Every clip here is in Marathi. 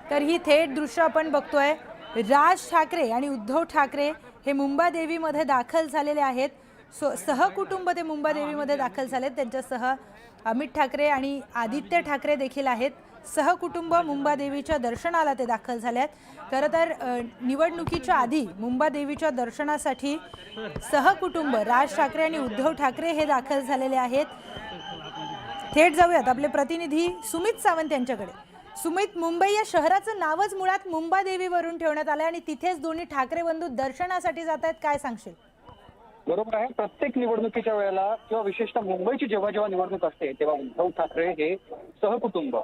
तर ही थेट दृश्य आपण बघतोय। राज ठाकरे आणि उद्धव ठाकरे हे मुंबादेवीमध्ये दाखल झालेले आहेत। सहकुटुंब ते मुंबादेवीमध्ये दाखल झालेत। त्यांच्यासह अमित ठाकरे आणि आदित्य ठाकरे देखील आहेत। सहकुटुंब मुंबादेवीच्या दर्शनाला ते दाखल झालेत। खरं तर निवडणुकीच्या आधी मुंबादेवीच्या दर्शनासाठी सहकुटुंब राज ठाकरे आणि उद्धव ठाकरे हे दाखल झालेले आहेत। थेट जाऊयात आपले प्रतिनिधी सुमित सावंत यांच्याकडे। सुमित, मुंबई या शहराचं नावच मुळात मुंबादेवीवरून ठेवण्यात आलं आणि तिथेच दोन्ही ठाकरे बंधू दर्शनासाठी जात आहेत, काय सांगशील? बरोबर आहे। प्रत्येक निवडणुकीच्या वेळेला किंवा विशेषतः मुंबईची जेव्हा जेव्हा निवडणूक असते तेव्हा उद्धव ठाकरे हे सहकुटुंब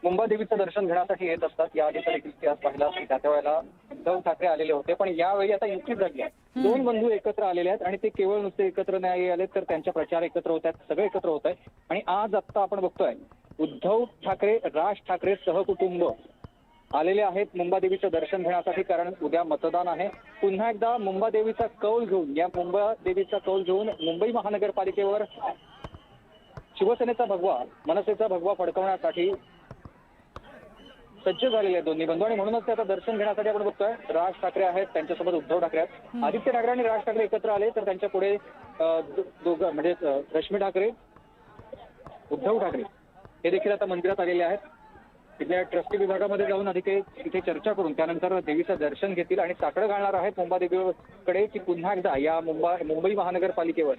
मुंबादेवीचं दर्शन घेण्यासाठी येत असतात। या आधी तर इतिहास पाहिला की त्या वेळेला उद्धव ठाकरे आलेले होते, पण यावेळी आता युती झाली आहे। दोन बंधू एकत्र आलेले आहेत आणि ते केवळ नुसते एकत्र नाही आले तर त्यांच्या प्रचार एकत्र होत आहेत, सगळे एकत्र होत आहे। आणि आज आता आपण बघतोय उद्धव ठाकरे राज ठाकरे सहकुटुंब आलेले आहेत मुंबादेवीचं दर्शन घेण्यासाठी, कारण उद्या मतदान आहे। पुन्हा एकदा मुंबादेवीचा कौल घेऊन मुंबादेवीचा कौल घेऊन मुंबई महानगरपालिकेवर शिवसेनेचा भगवा मनसेचा भगवा फडकवण्यासाठी सज्ज झालेले आहेत दोन्ही बंधू। आणि म्हणूनच ते आता दर्शन घेण्यासाठी आपण बघतोय राज ठाकरे आहेत, त्यांच्यासोबत उद्धव ठाकरे आहेत। आदित्य ठाकरे आणि राज ठाकरे एकत्र आले तर त्यांच्या पुढे दोघं म्हणजे रश्मी ठाकरे उद्धव ठाकरे हे देखील आता मंदिरात आलेले आहेत। तिथल्या ट्रस्टी विभागामध्ये जाऊन आधी ते तिथे चर्चा करून त्यानंतर देवीचं दर्शन घेतील आणि साकडं घालणार आहेत मुंबादेवीकडे की पुन्हा एकदा या मुंबई महानगरपालिकेवर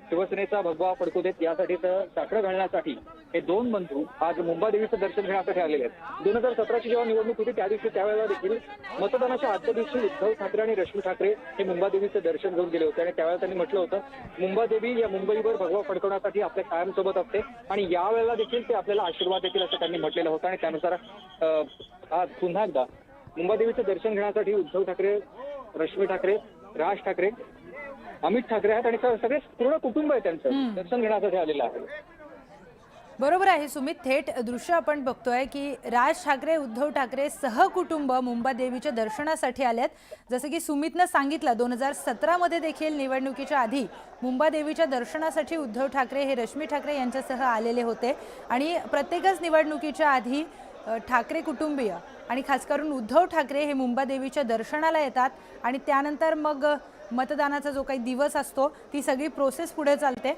शिवसेनेचा भगवा फडकू देत, यासाठी साकडं घालण्यासाठी हे दोन बंधू आज मुंबादेवीचं दर्शन घेण्यासाठी आलेले आहेत। 2017ची जेव्हा निवडणूक होती त्या दिवशी त्यावेळेला देखील मतदानाच्या आदल्या दिवशी उद्धव ठाकरे आणि रश्मी ठाकरे हे मुंबादेवीचं दर्शन घेऊन गेले होते आणि त्यावेळेला त्यांनी म्हटलं होतं मुंबादेवी या मुंबईवर भगवा फडकवण्यासाठी आपल्या कायमसोबत असते आणि यावेळेला देखील ते आपल्याला आशीर्वाद देतील असं त्यांनी म्हटलेलं होतं। आणि त्यानुसार आज पुन्हा एकदा मुंबादेवीचं दर्शन घेण्यासाठी उद्धव ठाकरे रश्मी ठाकरे राज ठाकरे अमित ठाकरे आहेत आणि सगळे पूर्ण कुटुंब आहे त्यांचं दर्शन घेण्यासाठी आलेलं आहे। बरोबर आहे सुमित, थेट दृश्य आपण बघतोय की राज ठाकरे उद्धव ठाकरे सहकुटुंब मुंबादेवीच्या दर्शनासाठी आलेत। जसं की सुमितनं सांगितलं 2017 मध्ये देखील निवडणुकीच्या आधी मुंबादेवीच्या दर्शनासाठी उद्धव ठाकरे हे रश्मी ठाकरे यांच्यासह आलेले होते आणि प्रत्येकच निवडणुकीच्या आधी ठाकरे कुटुंबीय आणि खास करून उद्धव ठाकरे हे मुंबादेवीच्या दर्शनाला येतात आणि त्यानंतर मग मतदानाचा जो काही दिवस असतो ती सगळी प्रोसेस पुढे चालते।